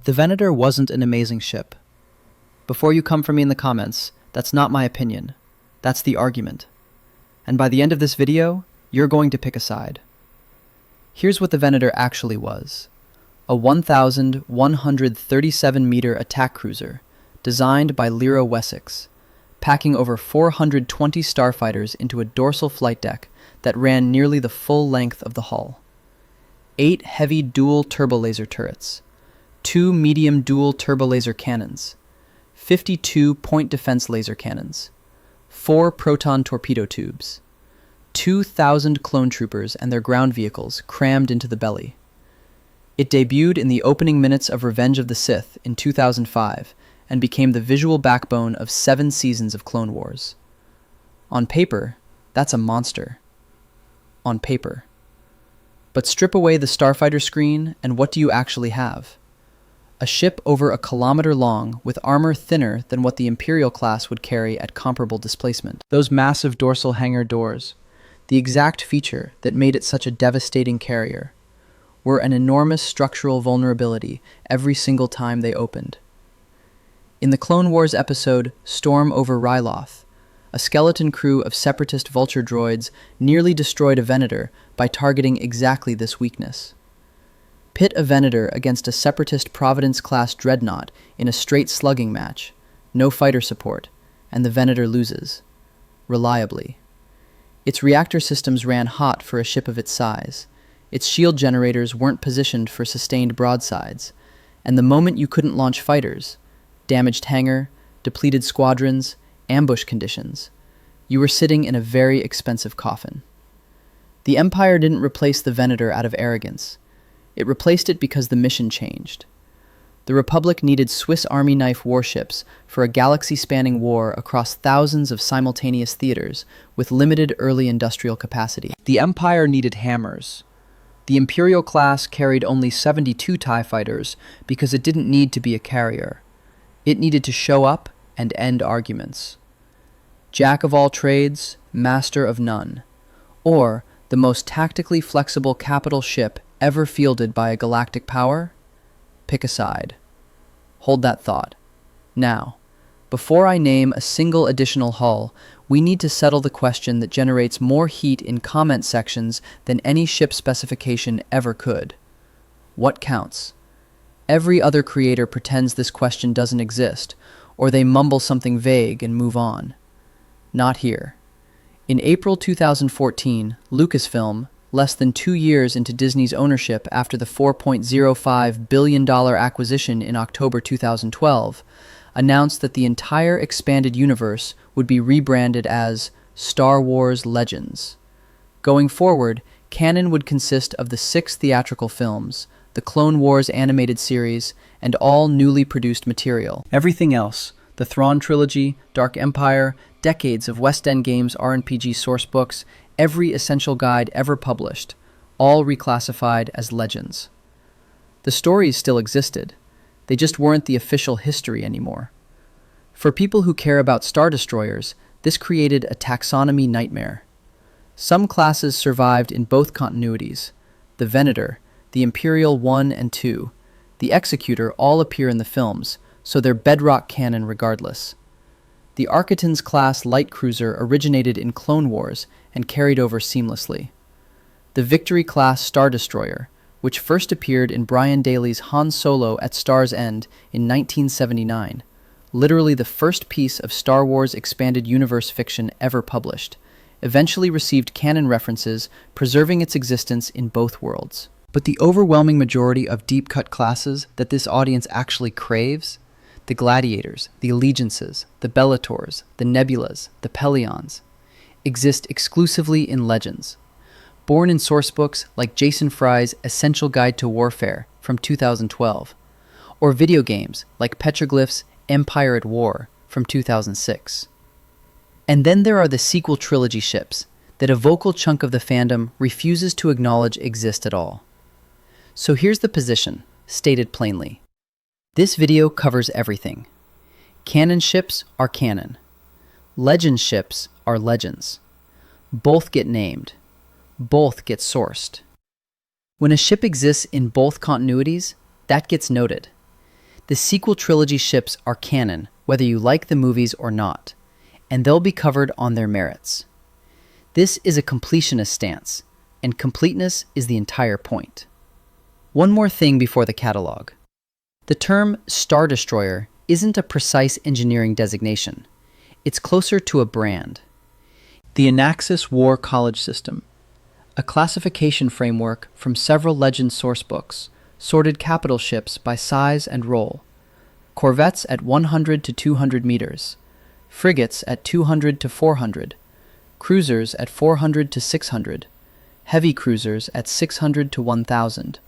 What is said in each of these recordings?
The Venator wasn't an amazing ship. Before you come for me in the comments, that's not my opinion. That's the argument. And by the end of this video, you're going to pick a side. Here's what the Venator actually was. A 1,137-meter attack cruiser, designed by Lira Wessex, packing over 420 starfighters into a dorsal flight deck that ran nearly the full length of the hull. 8 heavy dual turbolaser turrets, 2 medium dual turbolaser cannons, 52 point defense laser cannons, 4 proton torpedo tubes, 2,000 clone troopers and their ground vehicles crammed into the belly. It debuted in the opening minutes of Revenge of the Sith in 2005 and became the visual backbone of 7 seasons of Clone Wars. On paper, that's a monster. On paper. But strip away the starfighter screen, and what do you actually have? A ship over a kilometer long with armor thinner than what the Imperial-class would carry at comparable displacement. Those massive dorsal hangar doors, the exact feature that made it such a devastating carrier, were an enormous structural vulnerability every single time they opened. In the Clone Wars episode Storm Over Ryloth, a skeleton crew of Separatist vulture droids nearly destroyed a Venator by targeting exactly this weakness. Pit a Venator against a Separatist Providence-class dreadnought in a straight slugging match, no fighter support, and the Venator loses. Reliably. Its reactor systems ran hot for a ship of its size. Its shield generators weren't positioned for sustained broadsides, and the moment you couldn't launch fighters, damaged hangar, depleted squadrons, ambush conditions, you were sitting in a very expensive coffin. The Empire didn't replace the Venator out of arrogance. It replaced it because the mission changed. The Republic needed Swiss Army knife warships for a galaxy-spanning war across thousands of simultaneous theaters with limited early industrial capacity. The Empire needed hammers. The Imperial-class carried only 72 TIE fighters because it didn't need to be a carrier. It needed to show up and end arguments. Jack of all trades, master of none. Or the most tactically flexible capital ship ever fielded by a galactic power? Pick a side. Hold that thought. Now, before I name a single additional hull, we need to settle the question that generates more heat in comment sections than any ship specification ever could. What counts? Every other creator pretends this question doesn't exist, or they mumble something vague and move on. Not here. In April 2014, Lucasfilm, less than 2 years into Disney's ownership after the $4.05 billion acquisition in October 2012, announced that the entire expanded universe would be rebranded as Star Wars Legends. Going forward, Canon would consist of the 6 theatrical films, the Clone Wars animated series, and all newly produced material. Everything else, the Thrawn trilogy, Dark Empire, decades of West End Games RPG sourcebooks, every essential guide ever published, all reclassified as legends. The stories still existed. They just weren't the official history anymore. For people who care about Star Destroyers, this created a taxonomy nightmare. Some classes survived in both continuities. The Venator, the Imperial 1 and 2, the Executor all appear in the films, so they're bedrock canon regardless. The Architans-class light cruiser originated in Clone Wars and carried over seamlessly. The Victory-class Star Destroyer, which first appeared in Brian Daley's Han Solo at Star's End in 1979, literally the first piece of Star Wars expanded universe fiction ever published, eventually received canon references, preserving its existence in both worlds. But the overwhelming majority of deep-cut classes that this audience actually craves, the Gladiators, the Allegiances, the Bellators, the Nebulas, the Pelions, exist exclusively in legends. Born in sourcebooks like Jason Fry's Essential Guide to Warfare from 2012, or video games like Petroglyph's Empire at War from 2006. And then there are the sequel trilogy ships that a vocal chunk of the fandom refuses to acknowledge exist at all. So here's the position, stated plainly. This video covers everything. Canon ships are canon. Legend ships are legends. Both get named. Both get sourced. When a ship exists in both continuities, that gets noted. The sequel trilogy ships are canon, whether you like the movies or not, and they'll be covered on their merits. This is a completionist stance, and completeness is the entire point. One more thing before the catalog. The term Star Destroyer isn't a precise engineering designation. It's closer to a brand. The Anaxis War College System, a classification framework from several Legend sourcebooks, sorted capital ships by size and role. Corvettes at 100 to 200 meters, frigates at 200 to 400, cruisers at 400 to 600, heavy cruisers at 600 to 1,000,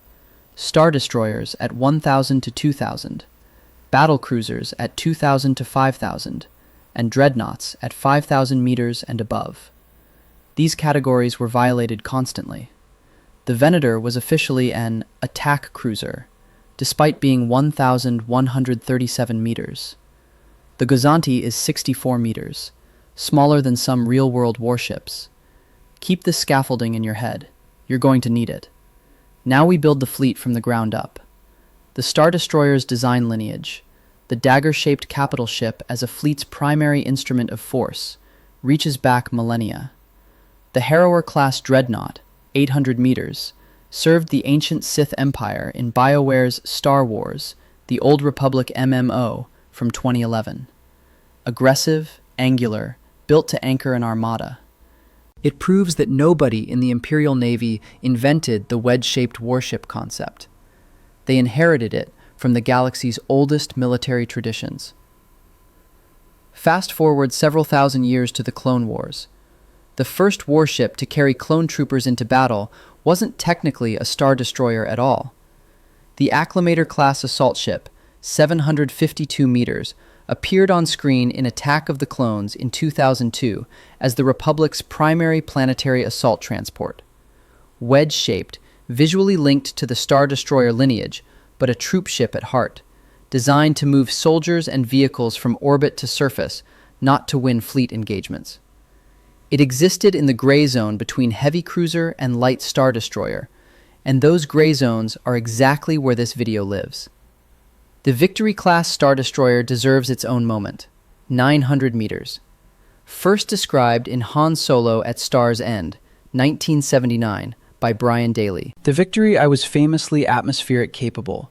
star destroyers at 1,000 to 2,000, battle cruisers at 2,000 to 5,000, and dreadnoughts at 5,000 meters and above. These categories were violated constantly. The Venator was officially an attack cruiser, despite being 1,137 meters. The Gozanti is 64 meters, smaller than some real-world warships. Keep this scaffolding in your head. You're going to need it. Now we build the fleet from the ground up. The Star Destroyer's design lineage, the dagger-shaped capital ship as a fleet's primary instrument of force, reaches back millennia. The Harrower-class dreadnought, 800 meters, served the ancient Sith Empire in BioWare's Star Wars, the Old Republic MMO from 2011. Aggressive, angular, built to anchor an armada. It proves that nobody in the Imperial Navy invented the wedge-shaped warship concept. They inherited it from the galaxy's oldest military traditions. Fast forward several thousand years to the Clone Wars. The first warship to carry clone troopers into battle wasn't technically a Star Destroyer at all. The Kilometer-class assault ship, 752 meters, appeared on screen in Attack of the Clones in 2002 as the Republic's primary planetary assault transport. Wedge-shaped, visually linked to the Star Destroyer lineage, but a troop ship at heart, designed to move soldiers and vehicles from orbit to surface, not to win fleet engagements. It existed in the gray zone between heavy cruiser and light Star Destroyer, and those gray zones are exactly where this video lives. The Victory-class Star Destroyer deserves its own moment. 900 meters. First described in Han Solo at Star's End, 1979, by Brian Daley. The Victory I was famously atmospheric capable,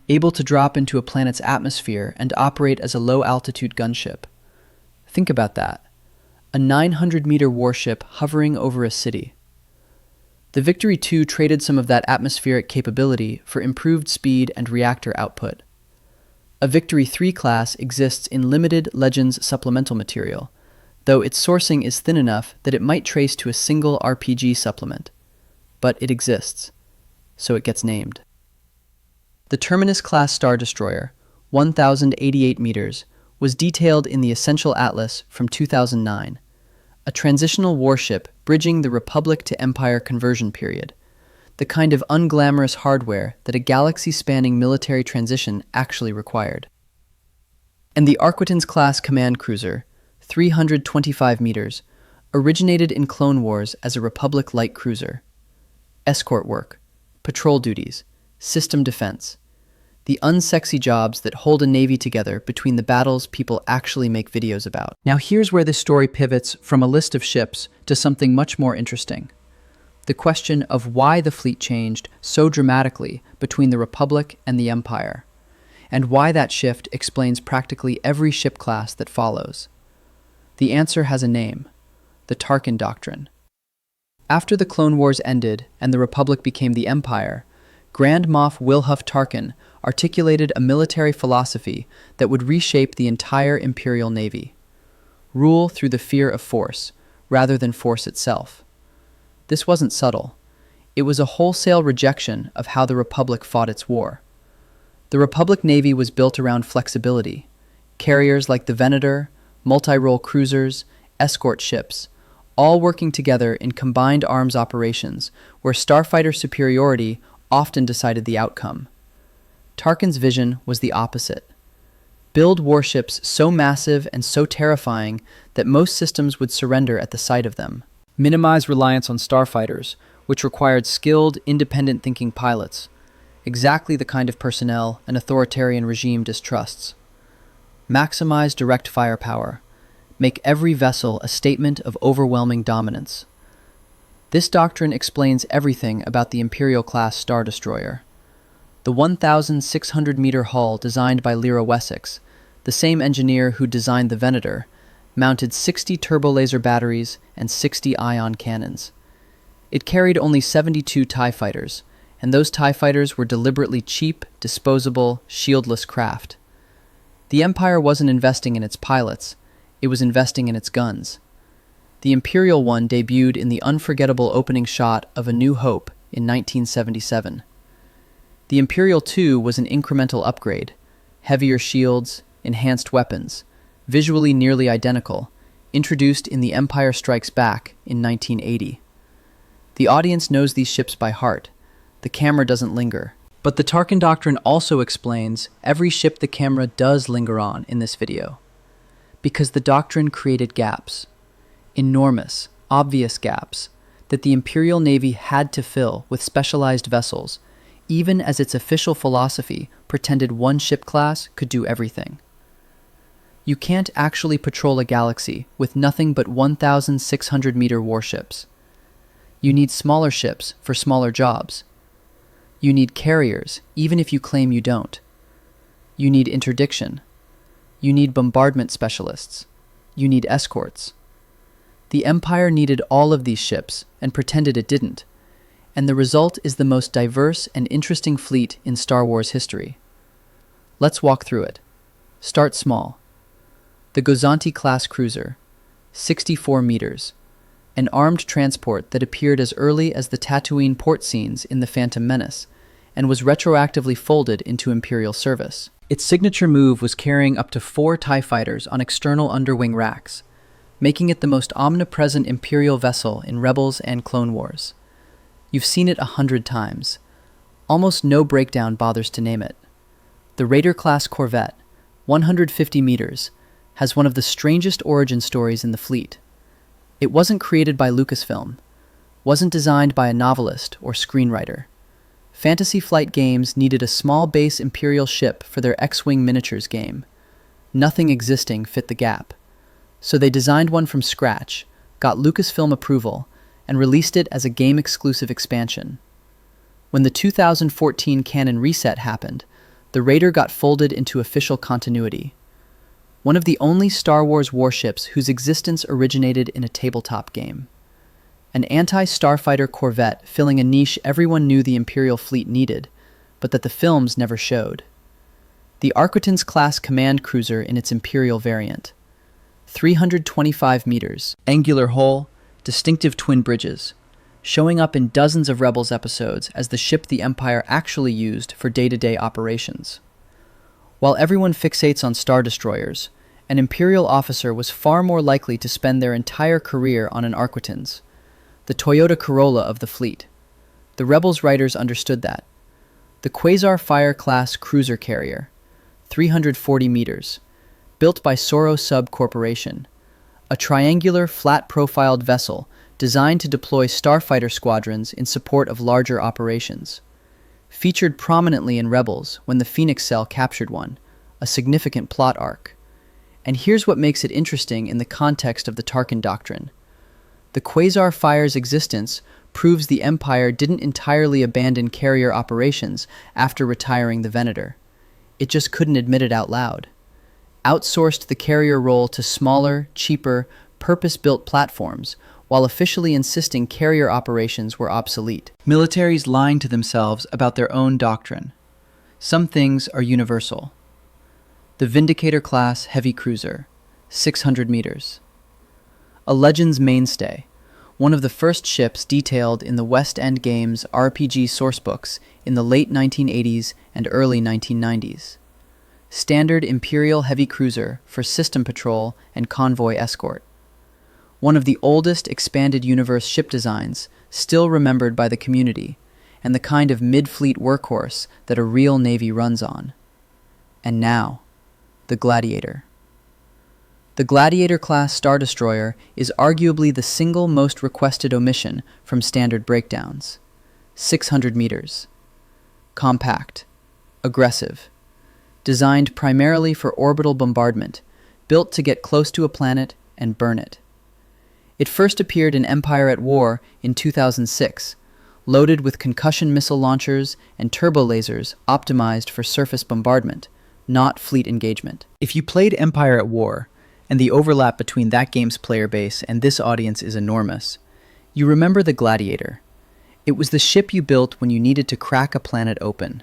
able to drop into a planet's atmosphere and operate as a low-altitude gunship. Think about that. A 900-meter warship hovering over a city. The Victory II traded some of that atmospheric capability for improved speed and reactor output. A Victory III class exists in limited Legends supplemental material, though its sourcing is thin enough that it might trace to a single RPG supplement. But it exists, so it gets named. The Terminus-class Star Destroyer, 1,088 meters, was detailed in the Essential Atlas from 2009, a transitional warship bridging the Republic to Empire conversion period, the kind of unglamorous hardware that a galaxy-spanning military transition actually required. And the Arquitens-class command cruiser, 325 meters, originated in Clone Wars as a Republic light cruiser. Escort work, patrol duties, system defense, the unsexy jobs that hold a navy together between the battles people actually make videos about. Now here's where this story pivots from a list of ships to something much more interesting. The question of why the fleet changed so dramatically between the Republic and the Empire, and why that shift explains practically every ship class that follows. The answer has a name: the Tarkin doctrine. After the Clone Wars ended and the Republic became the Empire, Grand Moff Wilhuff Tarkin articulated a military philosophy that would reshape the entire Imperial Navy. Rule through the fear of force, rather than force itself. This wasn't subtle. It was a wholesale rejection of how the Republic fought its war. The Republic Navy was built around flexibility. Carriers like the Venator, multi-role cruisers, escort ships, all working together in combined arms operations where starfighter superiority often decided the outcome. Tarkin's vision was the opposite. Build warships so massive and so terrifying that most systems would surrender at the sight of them. Minimize reliance on starfighters, which required skilled, independent-thinking pilots. exactly the kind of personnel an authoritarian regime distrusts. Maximize direct firepower. Make every vessel a statement of overwhelming dominance. This doctrine explains everything about the Imperial-class Star Destroyer. The 1,600-meter hull designed by Lira Wessex, the same engineer who designed the Venator, mounted 60 turbolaser batteries and 60 ion cannons. It carried only 72 TIE fighters, and those TIE fighters were deliberately cheap, disposable, shieldless craft. The Empire wasn't investing in its pilots, it was investing in its guns. The Imperial one debuted in the unforgettable opening shot of A New Hope in 1977. The Imperial II was an incremental upgrade, heavier shields, enhanced weapons, visually nearly identical, introduced in The Empire Strikes Back in 1980. The audience knows these ships by heart. The camera doesn't linger. But the Tarkin doctrine also explains every ship the camera does linger on in this video. Because the doctrine created gaps. Enormous, obvious gaps that the Imperial Navy had to fill with specialized vessels, even as its official philosophy pretended one ship class could do everything. You can't actually patrol a galaxy with nothing but 1,600-meter warships. You need smaller ships for smaller jobs. You need carriers, even if you claim you don't. You need interdiction. You need bombardment specialists. You need escorts. The Empire needed all of these ships and pretended it didn't, and the result is the most diverse and interesting fleet in Star Wars history. Let's walk through it. Start small. The Gozanti-class cruiser, 64 meters, an armed transport that appeared as early as the Tatooine port scenes in The Phantom Menace, and was retroactively folded into Imperial service. Its signature move was carrying up to 4 TIE fighters on external underwing racks, making it the most omnipresent Imperial vessel in Rebels and Clone Wars. You've seen it 100 times. Almost no breakdown bothers to name it. The Raider-class corvette, 150 meters, has one of the strangest origin stories in the fleet. It wasn't created by Lucasfilm, wasn't designed by a novelist or screenwriter. Fantasy Flight Games needed a small base Imperial ship for their X-Wing miniatures game. Nothing existing fit the gap. So they designed one from scratch, got Lucasfilm approval, and released it as a game-exclusive expansion. When the 2014 Canon reset happened, the Raider got folded into official continuity. One of the only Star Wars warships whose existence originated in a tabletop game. An anti-starfighter corvette filling a niche everyone knew the Imperial fleet needed, but that the films never showed. The Arquitens-class command cruiser in its Imperial variant. 325 meters, angular hull, distinctive twin bridges, showing up in dozens of Rebels episodes as the ship the Empire actually used for day-to-day operations. While everyone fixates on Star Destroyers, an Imperial officer was far more likely to spend their entire career on an Arquitens, the Toyota Corolla of the fleet. The Rebels writers understood that. The Quasar Fire-class cruiser carrier, 340 meters, built by Soro Sub Corporation, a triangular, flat-profiled vessel designed to deploy starfighter squadrons in support of larger operations. Featured prominently in Rebels when the Phoenix Cell captured one, a significant plot arc. And here's what makes it interesting in the context of the Tarkin doctrine. The Quasar Fire's existence proves the Empire didn't entirely abandon carrier operations after retiring the Venator. It just couldn't admit it out loud. Outsourced the carrier role to smaller, cheaper, purpose-built platforms, while officially insisting carrier operations were obsolete. Militaries lying to themselves about their own doctrine. Some things are universal. The Vindicator-class heavy cruiser, 600 meters. A Legends mainstay, one of the first ships detailed in the West End Games RPG sourcebooks in the late 1980s and early 1990s. Standard Imperial heavy cruiser for system patrol and convoy escort. One of the oldest expanded universe ship designs, still remembered by the community, and the kind of mid-fleet workhorse that a real Navy runs on. And now, the Gladiator. The Gladiator-class Star Destroyer is arguably the single most requested omission from standard breakdowns. 600 meters. Compact. Aggressive. Designed primarily for orbital bombardment, built to get close to a planet and burn it. It first appeared in Empire at War in 2006, loaded with concussion missile launchers and turbolasers optimized for surface bombardment, not fleet engagement. If you played Empire at War, and the overlap between that game's player base and this audience is enormous, you remember the Gladiator. It was the ship you built when you needed to crack a planet open.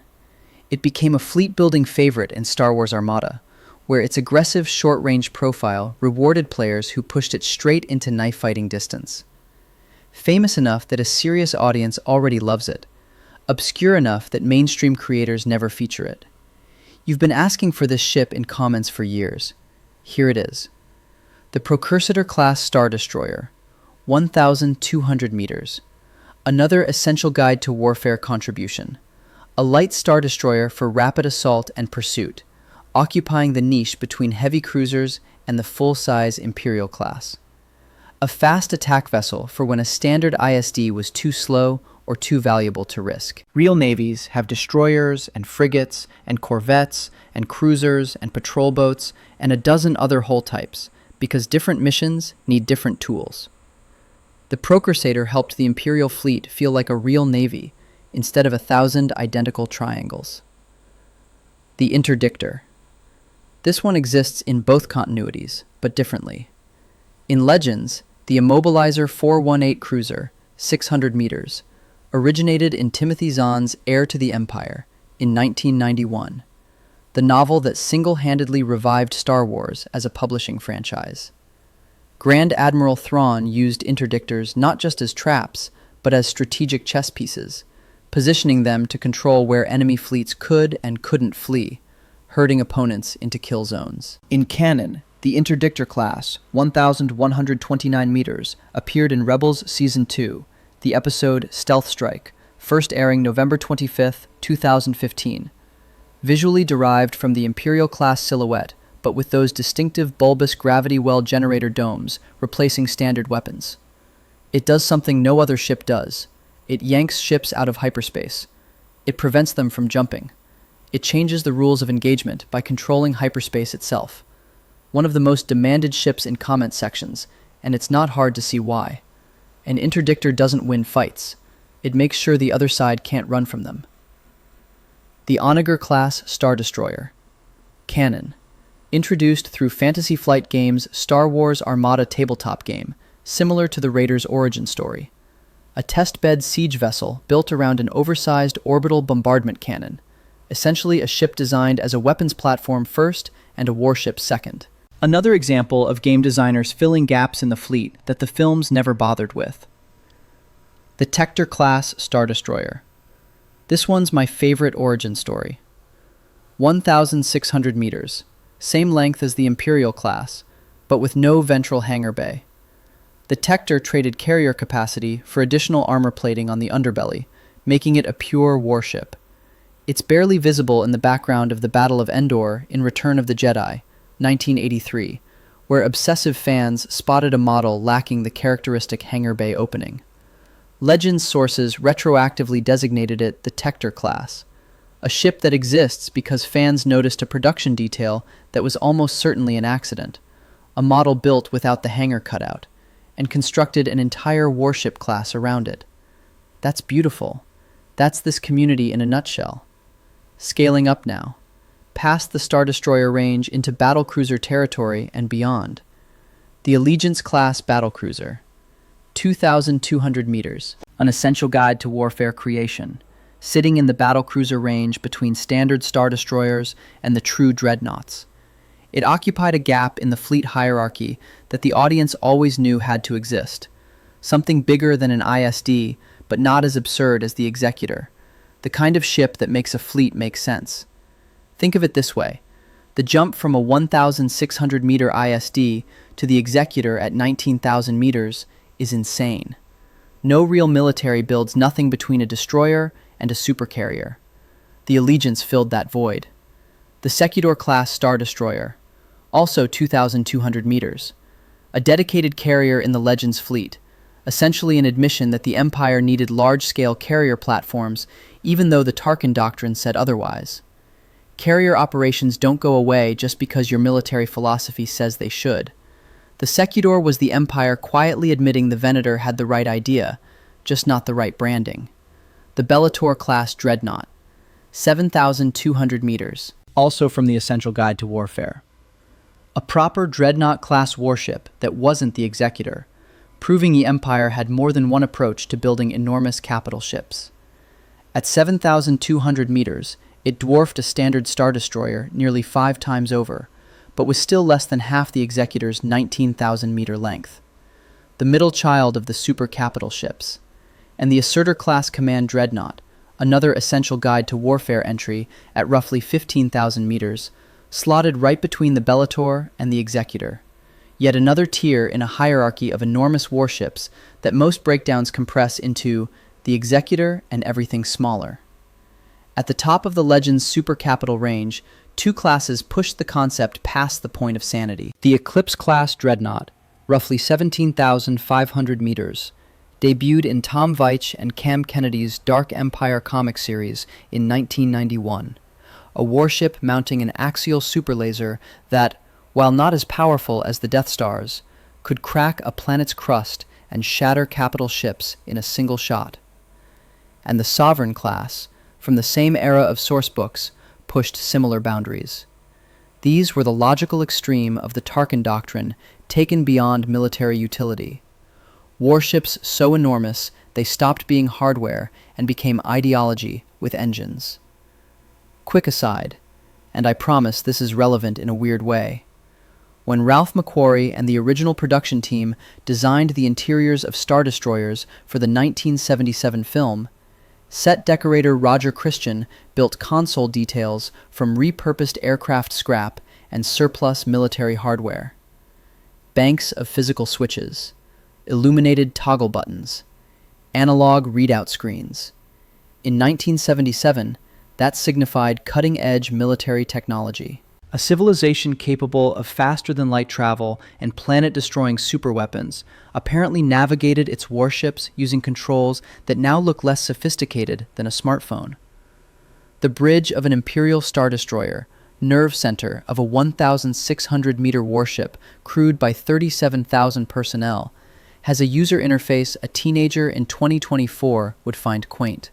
It became a fleet-building favorite in Star Wars Armada, where its aggressive short-range profile rewarded players who pushed it straight into knife-fighting distance. Famous enough that a serious audience already loves it, obscure enough that mainstream creators never feature it. You've been asking for this ship in comments for years. Here it is. The Precursor-class Star Destroyer, 1,200 meters. Another essential guide to warfare contribution. A light Star Destroyer for rapid assault and pursuit, occupying the niche between heavy cruisers and the full-size Imperial-class. A fast attack vessel for when a standard ISD was too slow or too valuable to risk. Real navies have destroyers and frigates and corvettes and cruisers and patrol boats and a dozen other hull types because different missions need different tools. The Precursor helped the Imperial fleet feel like a real navy instead of 1,000 identical triangles. The Interdictor. This one exists in both continuities, but differently. In Legends, the Immobilizer 418 cruiser, 600 meters, originated in Timothy Zahn's Heir to the Empire in 1991, the novel that single-handedly revived Star Wars as a publishing franchise. Grand Admiral Thrawn used interdictors not just as traps, but as strategic chess pieces, positioning them to control where enemy fleets could and couldn't flee, herding opponents into kill zones. In Canon, the Interdictor class, 1,129 meters, appeared in Rebels Season 2, the episode Stealth Strike, first airing November 25, 2015. Visually derived from the Imperial-class silhouette, but with those distinctive bulbous gravity well generator domes replacing standard weapons. It does something no other ship does. It yanks ships out of hyperspace. It prevents them from jumping. It changes the rules of engagement by controlling hyperspace itself. One of the most demanded ships in comment sections, and it's not hard to see why. An interdictor doesn't win fights. It makes sure the other side can't run from them. The Onager-class Star Destroyer. Canon. Introduced through Fantasy Flight Games' Star Wars Armada tabletop game, similar to the Raiders' origin story. A testbed siege vessel built around an oversized orbital bombardment cannon, essentially a ship designed as a weapons platform first and a warship second. Another example of game designers filling gaps in the fleet that the films never bothered with. The Tector-class Star Destroyer. This one's my favorite origin story. 1,600 meters, same length as the Imperial-class, but with no ventral hangar bay. The Tector traded carrier capacity for additional armor plating on the underbelly, making it a pure warship. It's barely visible in the background of the Battle of Endor in Return of the Jedi, 1983, where obsessive fans spotted a model lacking the characteristic hangar bay opening. Legends sources retroactively designated it the Tector class, a ship that exists because fans noticed a production detail that was almost certainly an accident, a model built without the hangar cutout, and constructed an entire warship class around it. That's beautiful. That's this community in a nutshell. Scaling up now, past the Star Destroyer range into battlecruiser territory and beyond. The Allegiance-class battlecruiser, 2,200 meters, an essential guide to warfare creation, sitting in the battlecruiser range between standard Star Destroyers and the true dreadnoughts. It occupied a gap in the fleet hierarchy that the audience always knew had to exist, something bigger than an ISD, but not as absurd as the Executor, the kind of ship that makes a fleet make sense. Think of it this way. The jump from a 1,600-meter ISD to the Executor at 19,000 meters is insane. No real military builds nothing between a destroyer and a supercarrier. The Allegiance filled that void. The Separatist-class Star Destroyer, also 2,200 meters. A dedicated carrier in the Legends fleet, essentially an admission that the Empire needed large-scale carrier platforms, even though the Tarkin doctrine said otherwise. Carrier operations don't go away just because your military philosophy says they should. The Separatist was the Empire quietly admitting the Venator had the right idea, just not the right branding. The Bellator-class dreadnought, 7,200 meters, also from the Essential Guide to Warfare. A proper dreadnought-class warship that wasn't the Executor, proving the Empire had more than one approach to building enormous capital ships. At 7,200 meters, it dwarfed a standard Star Destroyer nearly 5 times over, but was still less than half the Executor's 19,000-meter length. The middle child of the super capital ships. And the Assertor-class command dreadnought, another Essential Guide to Warfare entry at roughly 15,000 meters, slotted right between the Bellator and the Executor. Yet another tier in a hierarchy of enormous warships that most breakdowns compress into the Executor and everything smaller. At the top of the Legend's super capital range, 2 classes pushed the concept past the point of sanity. The Eclipse-class dreadnought, roughly 17,500 meters, debuted in Tom Veitch and Cam Kennedy's Dark Empire comic series in 1991, a warship mounting an axial superlaser that, while not as powerful as the Death Stars, could crack a planet's crust and shatter capital ships in a single shot. And the Sovereign class, from the same era of sourcebooks, pushed similar boundaries. These were the logical extreme of the Tarkin doctrine taken beyond military utility. Warships so enormous they stopped being hardware and became ideology with engines. Quick aside, and I promise this is relevant in a weird way. When Ralph McQuarrie and the original production team designed the interiors of Star Destroyers for the 1977 film, set decorator Roger Christian built console details from repurposed aircraft scrap and surplus military hardware. Banks of physical switches, illuminated toggle buttons, analog readout screens. In 1977, that signified cutting-edge military technology. A civilization capable of faster-than-light travel and planet-destroying superweapons apparently navigated its warships using controls that now look less sophisticated than a smartphone. The bridge of an Imperial Star Destroyer, nerve center of a 1,600-meter warship crewed by 37,000 personnel, has a user interface a teenager in 2024 would find quaint.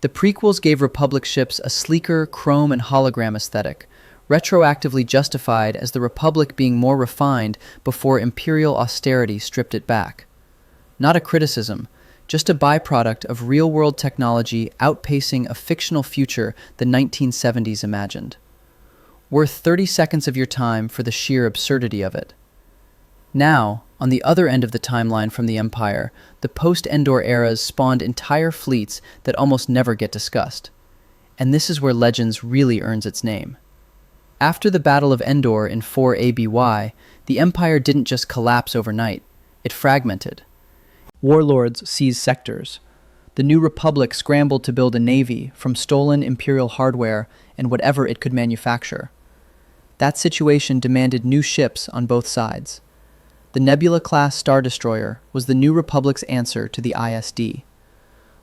The prequels gave Republic ships a sleeker chrome and hologram aesthetic, retroactively justified as the Republic being more refined before Imperial austerity stripped it back. Not a criticism, just a byproduct of real-world technology outpacing a fictional future the 1970s imagined. Worth 30 seconds of your time for the sheer absurdity of it. Now, on the other end of the timeline from the Empire, the Post-endor eras spawned entire fleets that almost never get discussed. And this is where Legends really earns its name. After the Battle of Endor in 4 ABY, the Empire didn't just collapse overnight, it fragmented. Warlords seized sectors. The New Republic scrambled to build a navy from stolen Imperial hardware and whatever it could manufacture. That situation demanded new ships on both sides. The Nebula-class Star Destroyer was the New Republic's answer to the ISD.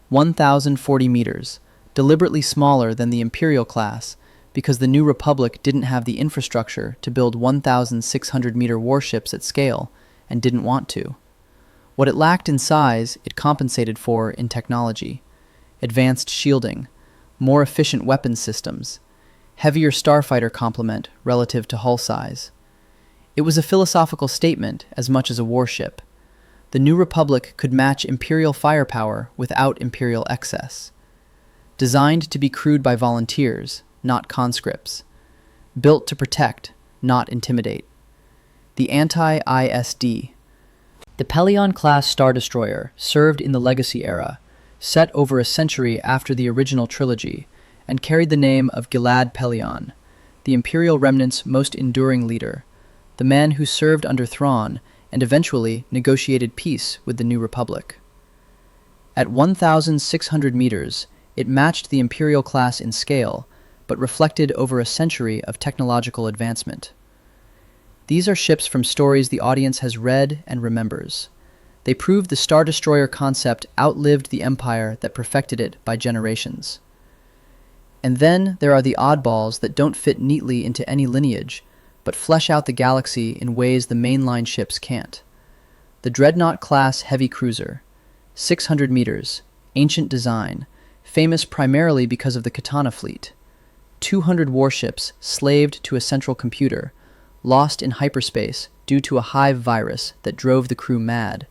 1,040 meters, deliberately smaller than the Imperial-class, because the New Republic didn't have the infrastructure to build 1,600-meter warships at scale, and didn't want to. What it lacked in size, it compensated for in technology. Advanced shielding, more efficient weapons systems, heavier starfighter complement relative to hull size. It was a philosophical statement as much as a warship. The New Republic could match Imperial firepower without Imperial excess. Designed to be crewed by volunteers, not conscripts. Built to protect, not intimidate. The anti-ISD. The Pelion-class Star Destroyer served in the Legacy era, set over a century after the original trilogy, and carried the name of Gilad Pellaeon, the Imperial remnant's most enduring leader, the man who served under Thrawn and eventually negotiated peace with the New Republic. At 1,600 meters, it matched the Imperial class in scale, but reflected over a century of technological advancement. These are ships from stories the audience has read and remembers. They proved the Star Destroyer concept outlived the Empire that perfected it by generations. And then there are the oddballs that don't fit neatly into any lineage, but flesh out the galaxy in ways the mainline ships can't. The Dreadnought-class heavy cruiser, 600 meters, ancient design, famous primarily because of the Katana fleet. 200 warships slaved to a central computer, lost in hyperspace due to a hive virus that drove the crew mad,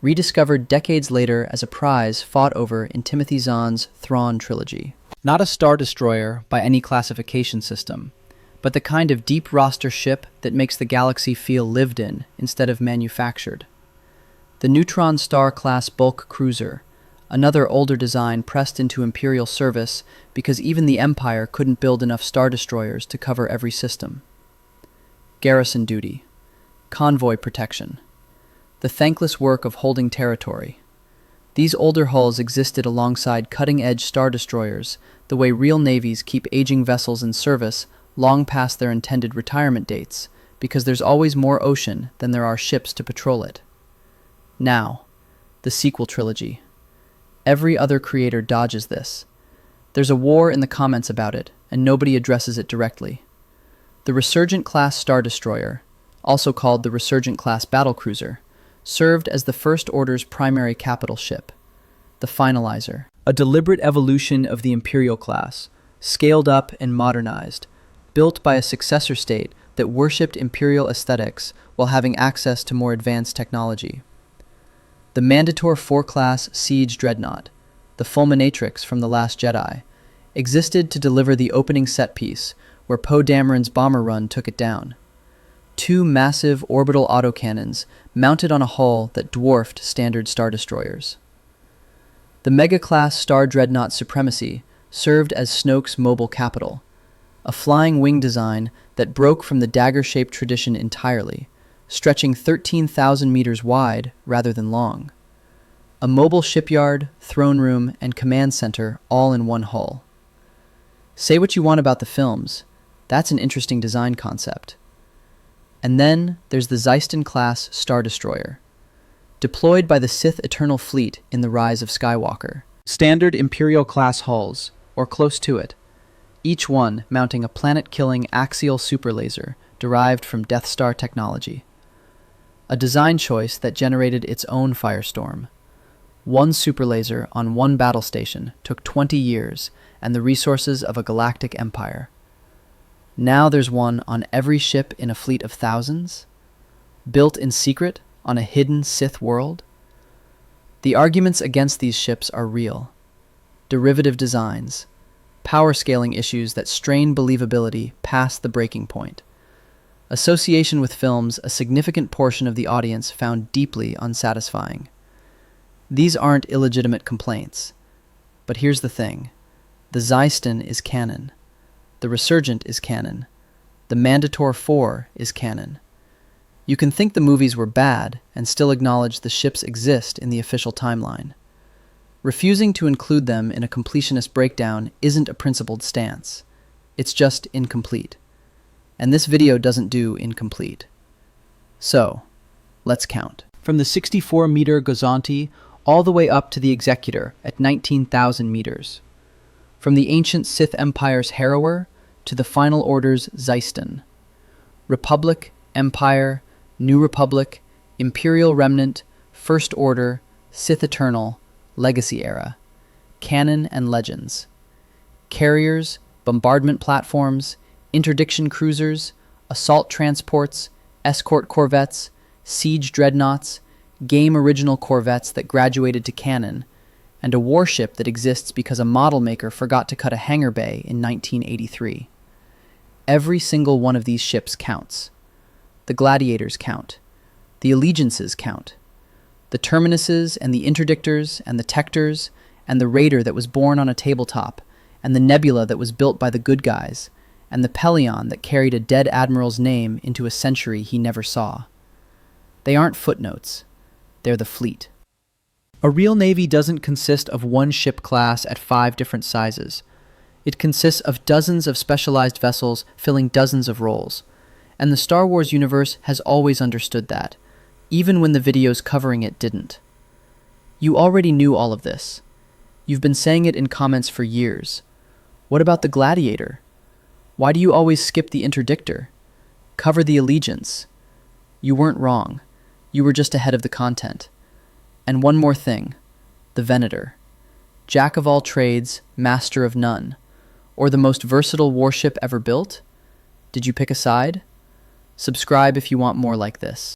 rediscovered decades later as a prize fought over in Timothy Zahn's Thrawn trilogy. Not a Star Destroyer by any classification system, but the kind of deep roster ship that makes the galaxy feel lived in instead of manufactured. The Neutron Star-class bulk cruiser, another older design pressed into Imperial service because even the Empire couldn't build enough Star Destroyers to cover every system. Garrison duty, convoy protection, the thankless work of holding territory. These older hulls existed alongside cutting-edge Star Destroyers, the way real navies keep aging vessels in service long past their intended retirement dates, because there's always more ocean than there are ships to patrol it. Now, the sequel trilogy. Every other creator dodges this. There's a war in the comments about it, and nobody addresses it directly. The Resurgent-class Star Destroyer, also called the Resurgent-class battlecruiser, served as the First Order's primary capital ship, the Finalizer. A deliberate evolution of the Imperial-class, scaled up and modernized, built by a successor state that worshipped Imperial aesthetics while having access to more advanced technology. The Mandator IV-class siege dreadnought, the Fulminatrix from The Last Jedi, existed to deliver the opening set piece where Poe Dameron's bomber run took it down. 2 massive orbital autocannons mounted on a hull that dwarfed standard Star Destroyers. The Mega-class Star Dreadnought Supremacy served as Snoke's mobile capital, a flying wing design that broke from the dagger-shaped tradition entirely, stretching 13,000 meters wide rather than long. A mobile shipyard, throne room, and command center all in one hull. Say what you want about the films, that's an interesting design concept. And then there's the Zeiston-class Star Destroyer, deployed by the Sith Eternal Fleet in The Rise of Skywalker. Standard Imperial-class hulls, or close to it, each one mounting a planet-killing axial superlaser derived from Death Star technology. A design choice that generated its own firestorm. One superlaser on one battle station took 20 years and the resources of a galactic empire. Now there's one on every ship in a fleet of thousands? Built in secret on a hidden Sith world? The arguments against these ships are real. Derivative designs, power scaling issues that strain believability past the breaking point. Association with films a significant portion of the audience found deeply unsatisfying. These aren't illegitimate complaints. But here's the thing. The Zeiston is canon. The Resurgent is canon. The Mandator IV is canon. You can think the movies were bad and still acknowledge the ships exist in the official timeline. Refusing to include them in a completionist breakdown isn't a principled stance. It's just incomplete. And this video doesn't do incomplete. So, let's count. From the 64-meter Gozanti all the way up to the Executor at 19,000 meters. From the ancient Sith Empire's Harrower to the Final Order's Zeiston. Republic, Empire, New Republic, Imperial Remnant, First Order, Sith Eternal, Legacy Era. Canon and Legends. Carriers, bombardment platforms, interdiction cruisers, assault transports, escort corvettes, siege dreadnoughts, game original corvettes that graduated to canon, and a warship that exists because a model maker forgot to cut a hangar bay in 1983. Every single one of these ships counts. The gladiators count. The allegiances count. The terminuses and the interdictors and the tectors and the raider that was born on a tabletop and the nebula that was built by the good guys and the Pelion that carried a dead admiral's name into a century he never saw. They aren't footnotes. They're the fleet. A real navy doesn't consist of one ship class at 5 different sizes. It consists of dozens of specialized vessels filling dozens of roles. And the Star Wars universe has always understood that. even when the videos covering it didn't. You already knew all of this. You've been saying it in comments for years. What about the Gladiator? Why do you always skip the interdictor? Cover the allegiance. You weren't wrong. You were just ahead of the content. And one more thing. The Venator. Jack of all trades, master of none. Or the most versatile warship ever built? Did you pick a side? Subscribe if you want more like this.